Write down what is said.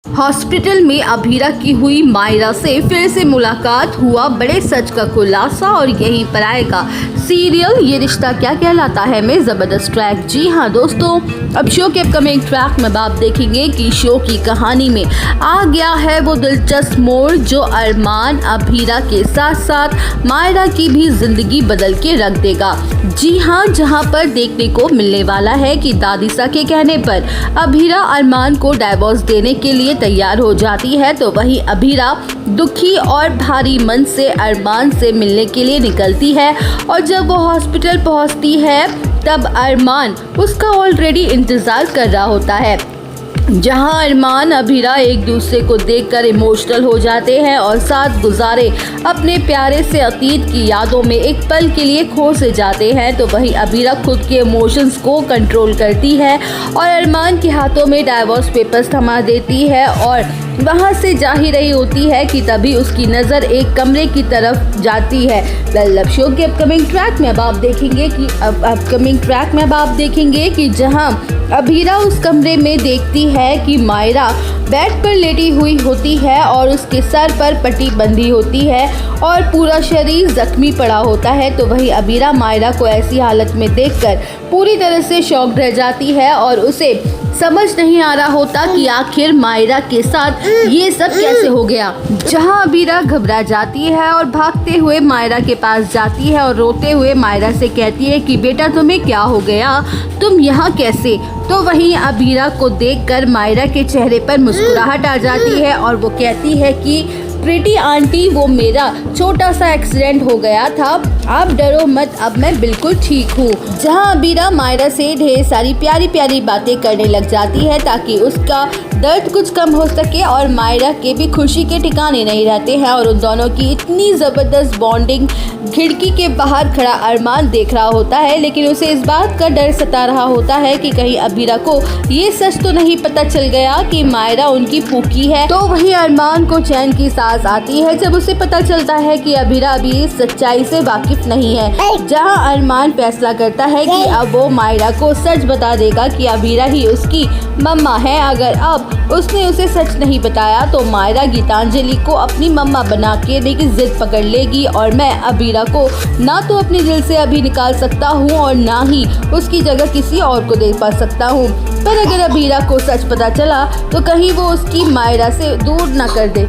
Hospital में अभीरा की हुई मायरा से फिर से मुलाकात, हुआ बड़े सच का खुलासा और यहीं पर आएगा सीरियल ये रिश्ता क्या कहलाता है में जबरदस्त ट्रैक। जी हाँ दोस्तों, अब शो के अपकमिंग ट्रैक में आप देखेंगे कि शो की कहानी में आ गया है वो दिलचस्प मोड़ जो अरमान अभीरा के साथ साथ मायरा की भी जिंदगी बदल के रख देगा। जी हाँ, जहाँ पर देखने को मिलने वाला है कि दादीसा के कहने पर अभीरा अरमान को डाइवोर्स देने के लिए तैयार हो जाती है, तो वहीं अभीरा दुखी और भारी मन से अरमान से मिलने के लिए निकलती है और जब वो हॉस्पिटल पहुंचती है तब अरमान उसका ऑलरेडी इंतजार कर रहा होता है। जहां अरमान अभीरा एक दूसरे को देखकर इमोशनल हो जाते हैं और साथ गुजारे अपने प्यारे से अतीत की यादों में एक पल के लिए खो से जाते हैं, तो वहीं अभीरा खुद के इमोशंस को कंट्रोल करती है और अरमान के हाथों में डाइवोर्स पेपर्स थमा देती है और वहां से जा ही रही होती है कि तभी उसकी नज़र एक कमरे की तरफ जाती है। लव शो के अपकमिंग ट्रैक में अब आप देखेंगे कि जहां अभीरा उस कमरे में देखती है कि मायरा बेड पर लेटी हुई होती है और उसके सर पर पट्टी बंधी होती है और पूरा शरीर जख्मी पड़ा होता है, तो वही अभीरा मायरा को ऐसी हालत में देखकर पूरी तरह से शॉक्ड रह जाती है और उसे समझ नहीं आ रहा होता कि आखिर मायरा के साथ ये सब कैसे हो गया। जहां अभीरा घबरा जाती है और भागते हुए मायरा के पास जाती है और रोते हुए मायरा से कहती है कि बेटा तुम्हें क्या हो गया, तुम यहाँ कैसे। तो वहीं अभीरा को देखकर मायरा के चेहरे पर मुस्कुराहट आ जाती है और वो कहती है कि प्रीति आंटी, वो मेरा छोटा सा एक्सीडेंट हो गया था, आप डरो मत, अब मैं बिल्कुल ठीक हूँ। जहाँ अभीरा मायरा से ढेर सारी प्यारी प्यारी बातें करने लग जाती है ताकि उसका दर्द कुछ कम हो सके और मायरा के भी खुशी के ठिकाने नहीं रहते हैं और उन दोनों की इतनी ज़बरदस्त बॉन्डिंग खिड़की के बाहर खड़ा अरमान देख रहा होता है, लेकिन उसे इस बात का डर सता रहा होता है कि कहीं अभीरा को ये सच तो नहीं पता चल गया कि मायरा उनकी फूफी है। तो वही अरमान को चैन की सांस आती है जब उसे पता चलता है कि अभीरा अभी इस सच्चाई से वाकिफ नहीं है। जहां अरमान फैसला करता है कि अब वो मायरा को सच बता देगा कि अभीरा ही उसकी मम्मा है। अगर अब उसने उसे सच नहीं बताया तो मायरा गीतांजलि को अपनी मम्मा बना के लेकिन जिद पकड़ लेगी और मैं अभीरा को ना तो अपने दिल से अभी निकाल सकता हूँ और ना ही उसकी जगह किसी और को दे पा सकता हूँ। पर अगर अभीरा को सच पता चला तो कहीं वो उसकी मायरा से दूर न कर दे।